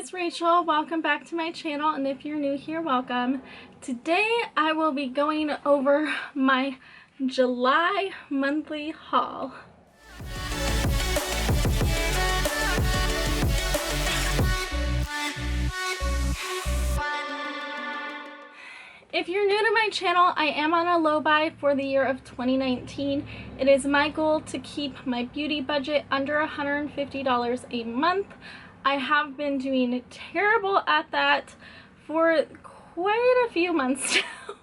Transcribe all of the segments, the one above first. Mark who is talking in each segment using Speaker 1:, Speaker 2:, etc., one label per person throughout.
Speaker 1: it's Rachel. Welcome back to my channel, and if you're new here, welcome. Today I will be going over my July monthly haul. If you're new to my channel, I am on a low buy for the year of 2019. It is my goal to keep my beauty budget under $150 a month. I have been doing terrible at that for quite a few months now.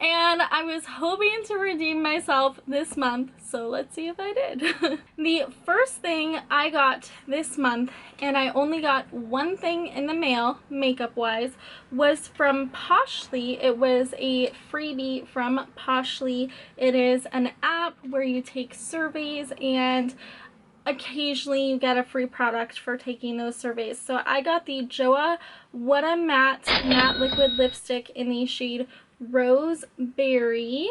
Speaker 1: And I was hoping to redeem myself this month, so let's see if I did. The first thing I got this month, and I only got one thing in the mail, makeup wise, was from Poshly. It was a freebie from Poshly. It is an app where you take surveys and occasionally you get a free product for taking those surveys. So I got the Joa What a Matte Liquid Lipstick in the shade Rose Berry.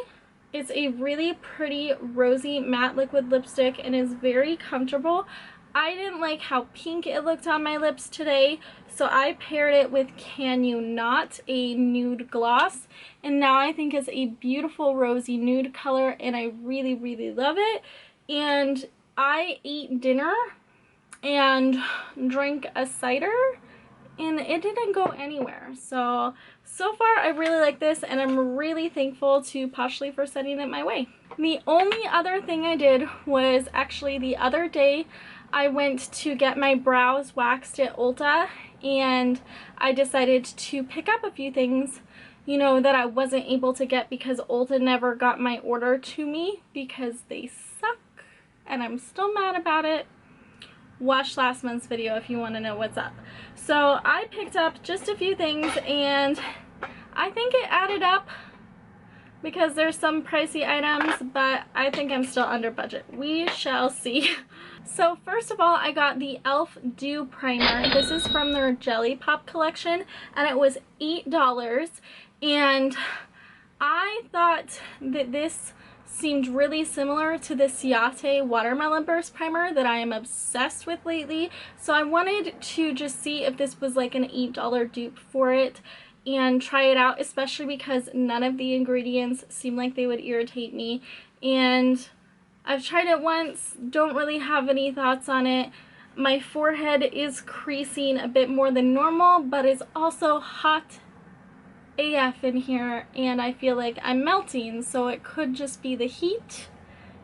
Speaker 1: It's a really pretty rosy matte liquid lipstick and is very comfortable. I didn't like how pink it looked on my lips today, so I paired it with Can You Not, a nude gloss, and now I think it's a beautiful rosy nude color and I really love it. And I ate dinner and drank a cider and it didn't go anywhere. So far I really like this, and I'm really thankful to Poshly for sending it my way. The only other thing I did was actually the other day I went to get my brows waxed at Ulta, and I decided to pick up a few things, you know, that I wasn't able to get because Ulta never got my order to me because they suck, and I'm still mad about it. Watch last month's video if you want to know what's up. So I picked up just a few things, and I think it added up because there's some pricey items, but I think I'm still under budget. We shall see. So first of all, I got the e.l.f. Dew Primer. This is from their Jelly Pop collection, and it was $8. And I thought that this seemed really similar to the Ciate Watermelon Burst Primer that I am obsessed with lately. So I wanted to just see if this was like an $8 dupe for it and try it out, especially because none of the ingredients seem like they would irritate me. And I've tried it once, don't really have any thoughts on it. My forehead is creasing a bit more than normal, but it's also hot AF in here, and I feel like I'm melting, so it could just be the heat,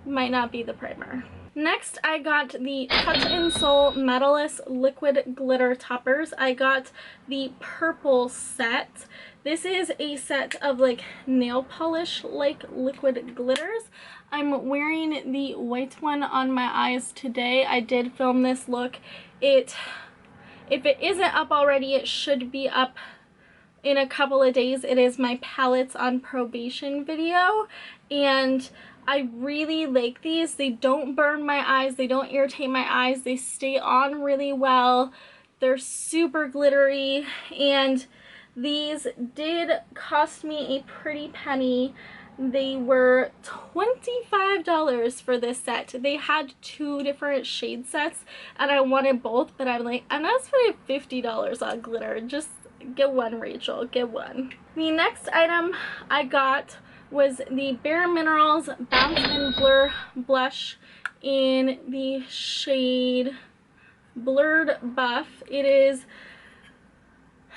Speaker 1: might not be the primer. Next, I got the Touch in Sol Metalist Liquid Glitter Toppers. I got the purple set. This is a set of like nail polish like liquid glitters. I'm wearing the white one on my eyes today. I did film this look. If it isn't up already, it should be up in a couple of days. It is my palettes on probation video, and I really like these. They don't burn my eyes, they don't irritate my eyes, they stay on really well, they're super glittery, and these did cost me a pretty penny. They were $25 for this set. They had two different shade sets and I wanted both, but I'm like, I'm not spending $50 on glitter. Just get one, Rachel, get one. The next item I got was the Bare Minerals Bounce and Blur Blush in the shade Blurred Buff. It is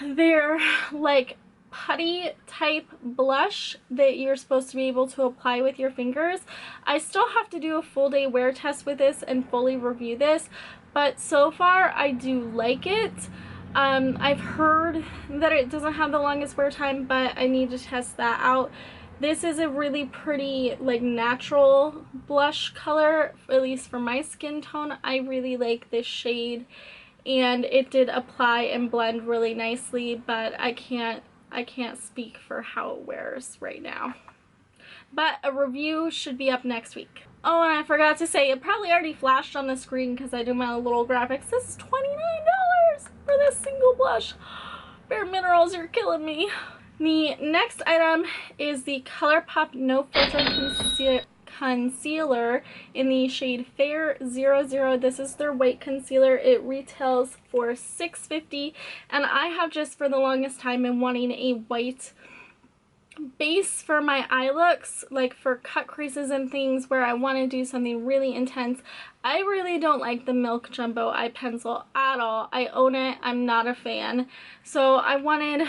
Speaker 1: their like putty type blush that you're supposed to be able to apply with your fingers. I still have to do a full day wear test with this and fully review this, but so far I do like it. I've heard that it doesn't have the longest wear time, but I need to test that out. This is a really pretty, like, natural blush color, at least for my skin tone. I really like this shade, and it did apply and blend really nicely, but I can't speak for how it wears right now. But a review should be up next week. Oh, and I forgot to say, it probably already flashed on the screen because I do my little graphics. This is $29 for this single blush. Bare Minerals, you're killing me. The next item is the Colorpop No Filter concealer in the shade Fair 00. This is their white concealer. It retails for $6.50, and I have just for the longest time been wanting a white base for my eye looks, like for cut creases and things where I want to do something really intense. I really don't like the Milk Jumbo eye pencil at all. I own it. I'm not a fan. So I wanted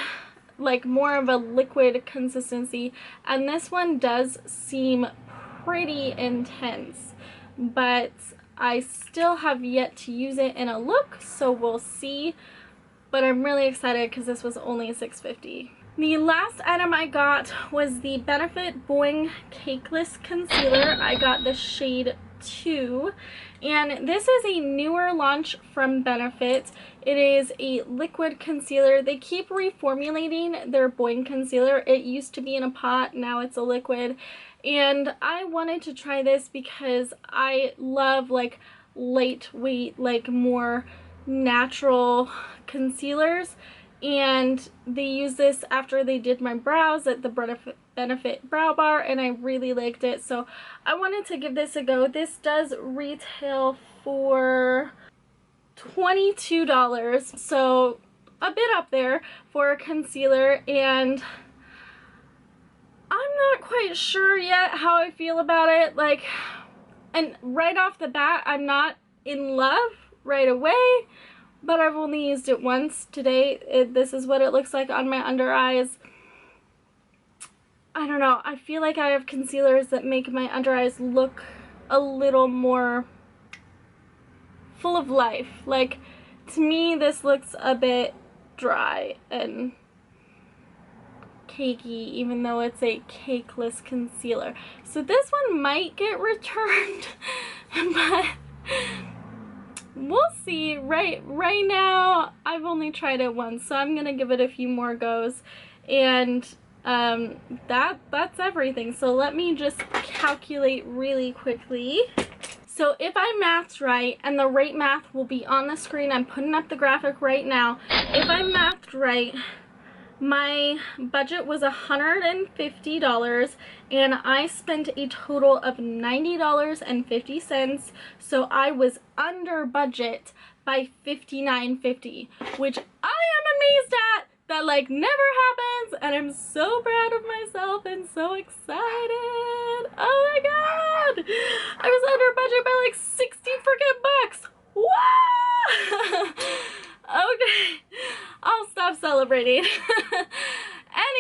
Speaker 1: like more of a liquid consistency, and this one does seem pretty intense, but I still have yet to use it in a look, so we'll see. But I'm really excited because this was only $6.50. The last item I got was the Benefit Boing Cakeless Concealer. I got the shade 2, and this is a newer launch from Benefit. It is a liquid concealer. They keep reformulating their Boing concealer. It used to be in a pot, now it's a liquid, and I wanted to try this because I love like lightweight, like more natural concealers, and they use this after they did my brows at the Benefit Brow Bar, and I really liked it, so I wanted to give this a go. This does retail for $22, so a bit up there for a concealer, and I'm not quite sure yet how I feel about it. Like, and right off the bat, I'm not in love right away, but I've only used it once today. This is what it looks like on my under eyes. I don't know, I feel like I have concealers that make my under eyes look a little more full of life. Like, to me, this looks a bit dry and cakey, even though it's a cakeless concealer. So this one might get returned, but we'll see. Right now, I've only tried it once, so I'm gonna give it a few more goes, and that's everything. So let me just calculate really quickly. So if I mathed right, and the rate math will be on the screen, I'm putting up the graphic right now. If I mathed right, my budget was $150, and I spent a total of $90.50, so I was under budget by $59.50, which I am amazed at. That like never happens, and I'm so proud of myself and so excited. Oh my god, I was under budget by like 60 freaking bucks. Wow. Okay, I'll stop celebrating.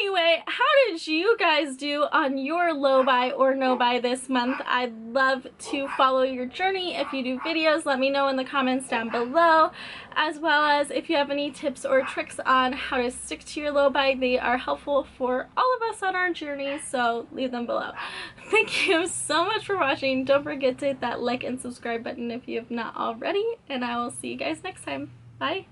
Speaker 1: Anyway, how did you guys do on your low buy or no buy this month? I'd love to follow your journey. If you do videos, let me know in the comments down below, as well as if you have any tips or tricks on how to stick to your low buy. They are helpful for all of us on our journey, so leave them below. Thank you so much for watching. Don't forget to hit that like and subscribe button if you have not already, and I will see you guys next time. Bye.